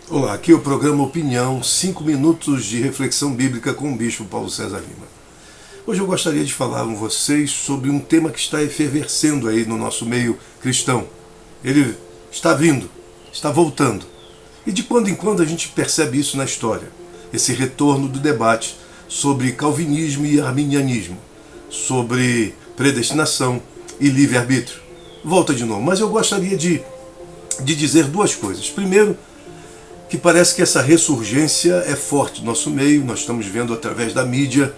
Olá, aqui é o programa Opinião, 5 minutos de reflexão bíblica com o Bispo Paulo César Lima. Hoje eu gostaria de falar com vocês sobre um tema que está efervescendo aí no nosso meio cristão. Ele está vindo, está voltando. E de quando em quando a gente percebe isso na história. Esse retorno do debate sobre calvinismo e arminianismo, sobre predestinação e livre-arbítrio. Volta de novo, mas eu gostaria de dizer duas coisas. Primeiro, que parece que essa ressurgência é forte no nosso meio. Nós estamos vendo através da mídia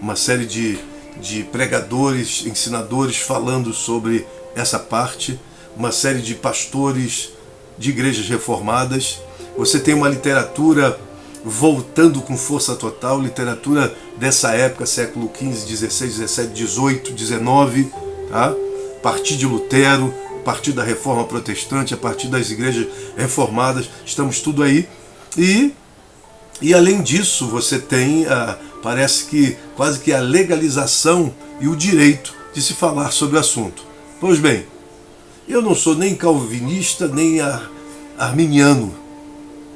uma série de pregadores, ensinadores falando sobre essa parte, uma série de pastores de igrejas reformadas. Você tem uma literatura voltando com força total, literatura dessa época, século XV, XVI, XVII, XVIII, XIX, tá? A partir de Lutero, a partir da Reforma Protestante, a partir das igrejas reformadas, estamos tudo aí. E além disso, você tem, parece que quase que a legalização e o direito de se falar sobre o assunto. Pois bem, eu não sou nem calvinista, nem arminiano.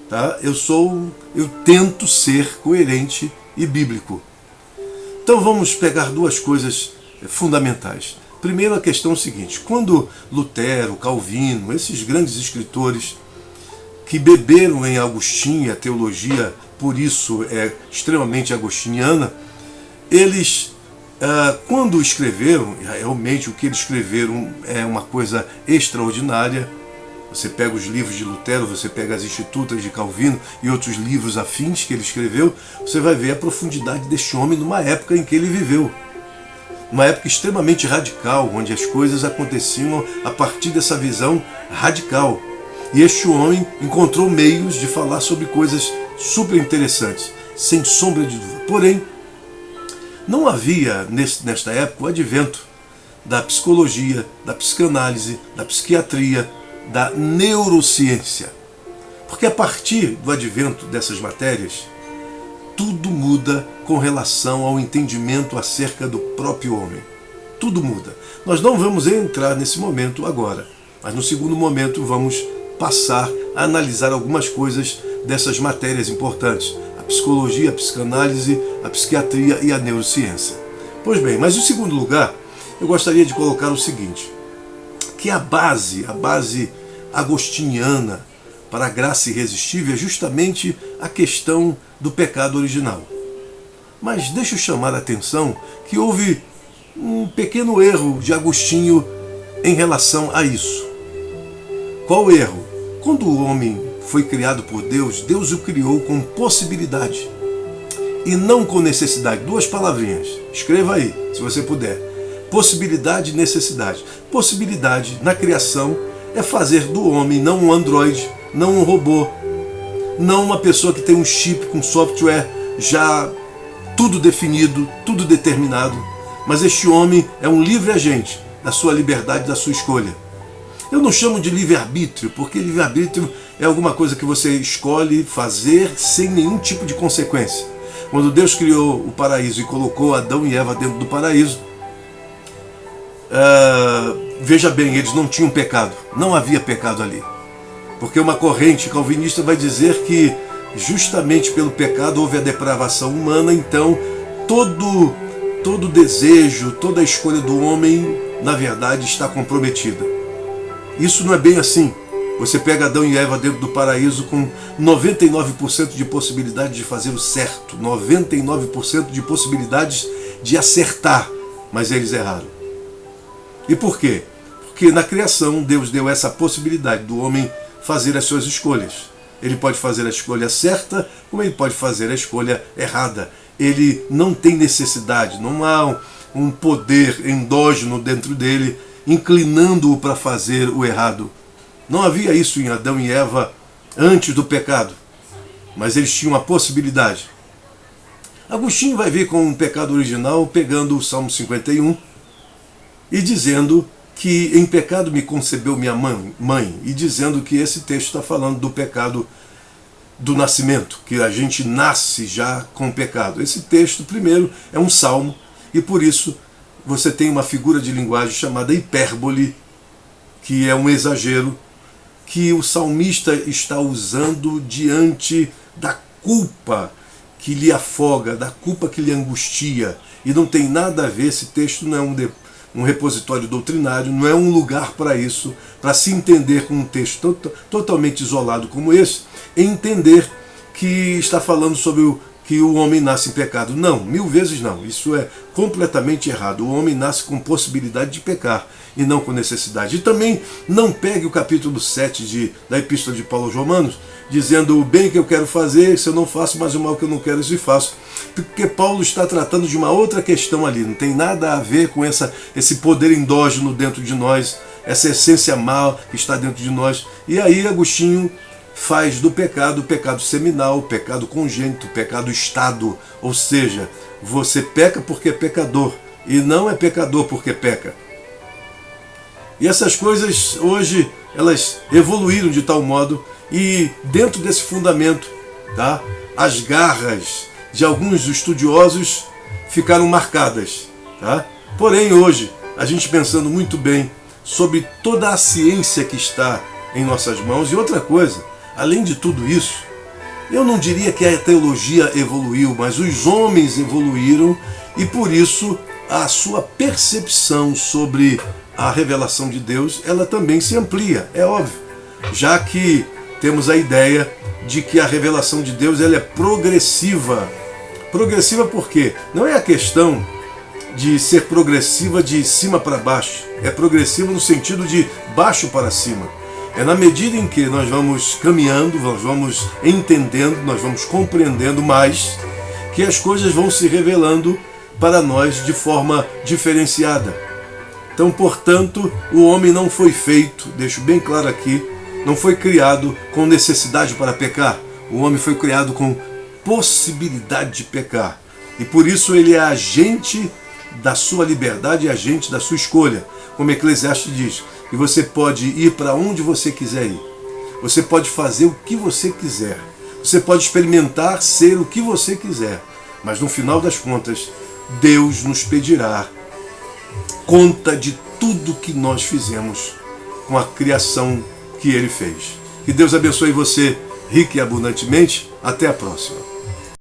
Tá? Eu tento ser coerente e bíblico. Então vamos pegar duas coisas fundamentais. Primeiro, a questão é o seguinte: quando Lutero, Calvino, esses grandes escritores que beberam em Agostinho, e a teologia por isso é extremamente agostiniana, eles, quando escreveram, realmente o que eles escreveram é uma coisa extraordinária. Você pega os livros de Lutero, você pega as Institutas de Calvino e outros livros afins que ele escreveu, você vai ver a profundidade deste homem numa época em que ele viveu. Uma época extremamente radical, onde as coisas aconteciam a partir dessa visão radical. E este homem encontrou meios de falar sobre coisas super interessantes, sem sombra de dúvida. Porém, não havia nesta época o advento da psicologia, da psicanálise, da psiquiatria, da neurociência. Porque a partir do advento dessas matérias, tudo muda com relação ao entendimento acerca do próprio homem. Tudo muda. Nós não vamos entrar nesse momento agora, mas no segundo momento vamos passar a analisar algumas coisas dessas matérias importantes: a psicologia, a psicanálise, a psiquiatria e a neurociência. Pois bem, mas em segundo lugar, eu gostaria de colocar o seguinte, que a base agostiniana para a graça irresistível é justamente a questão do pecado original. Mas deixa eu chamar a atenção que houve um pequeno erro de Agostinho em relação a isso. Qual o erro? Quando o homem foi criado por Deus, Deus o criou com possibilidade e não com necessidade. Duas palavrinhas, escreva aí, se você puder. Possibilidade e necessidade. Possibilidade na criação é fazer do homem não um androide, não um robô, não uma pessoa que tem um chip com software já tudo definido, tudo determinado, mas este homem é um livre agente da sua liberdade, da sua escolha. Eu não chamo de livre-arbítrio, porque livre-arbítrio é alguma coisa que você escolhe fazer sem nenhum tipo de consequência. Quando Deus criou o paraíso e colocou Adão e Eva dentro do paraíso, veja bem, eles não tinham pecado, não havia pecado ali. Porque uma corrente calvinista vai dizer que justamente pelo pecado houve a depravação humana, então todo desejo, toda a escolha do homem, na verdade, está comprometida. Isso não é bem assim. Você pega Adão e Eva dentro do paraíso com 99% de possibilidade de fazer o certo, 99% de possibilidades de acertar, mas eles erraram. E por quê? Porque na criação Deus deu essa possibilidade do homem fazer as suas escolhas. Ele pode fazer a escolha certa, como ele pode fazer a escolha errada. Ele não tem necessidade, não há um poder endógeno dentro dele inclinando-o para fazer o errado. Não havia isso em Adão e Eva antes do pecado, mas eles tinham a possibilidade. Agostinho vai vir com um pecado original, pegando o Salmo 51 e dizendo que em pecado me concebeu minha mãe, e dizendo que esse texto está falando do pecado do nascimento, que a gente nasce já com pecado. Esse texto, primeiro, é um salmo, e por isso você tem uma figura de linguagem chamada hipérbole, que é um exagero, que o salmista está usando diante da culpa que lhe afoga, da culpa que lhe angustia. E não tem nada a ver, esse texto não é um repositório doutrinário, não é um lugar para isso, para se entender com um texto totalmente isolado como esse, entender que está falando sobre que o homem nasce em pecado. Não, 1000 vezes não. Isso é completamente errado. O homem nasce com possibilidade de pecar e não com necessidade. E também não pegue o capítulo 7 da Epístola de Paulo aos Romanos, dizendo o bem que eu quero fazer, se eu não faço, mas o mal que eu não quero, isso eu faço. Porque Paulo está tratando de uma outra questão ali. Não tem nada a ver com esse poder endógeno dentro de nós, essa essência má que está dentro de nós. E aí Agostinho faz do pecado o pecado seminal, o pecado congênito, o pecado estado. Ou seja, você peca porque é pecador e não é pecador porque peca. E essas coisas hoje elas evoluíram de tal modo, e dentro desse fundamento, tá, as garras de alguns estudiosos ficaram marcadas. Tá? Porém hoje, a gente pensando muito bem sobre toda a ciência que está em nossas mãos, e outra coisa, além de tudo isso, eu não diria que a teologia evoluiu, mas os homens evoluíram, e por isso a sua percepção sobre a revelação de Deus, ela também se amplia, é óbvio, já que temos a ideia de que a revelação de Deus ela é progressiva. Progressiva por quê? Não é a questão de ser progressiva de cima para baixo, é progressiva no sentido de baixo para cima. É na medida em que nós vamos caminhando, nós vamos entendendo, nós vamos compreendendo mais, que as coisas vão se revelando para nós de forma diferenciada. Então, portanto, o homem não foi feito, deixo bem claro aqui, não foi criado com necessidade para pecar. O homem foi criado com possibilidade de pecar. E por isso ele é agente da sua liberdade e agente da sua escolha. Como Eclesiastes diz, que você pode ir para onde você quiser ir. Você pode fazer o que você quiser. Você pode experimentar ser o que você quiser. Mas no final das contas, Deus nos pedirá conta de tudo que nós fizemos com a criação que Ele fez. Que Deus abençoe você rica e abundantemente. Até a próxima.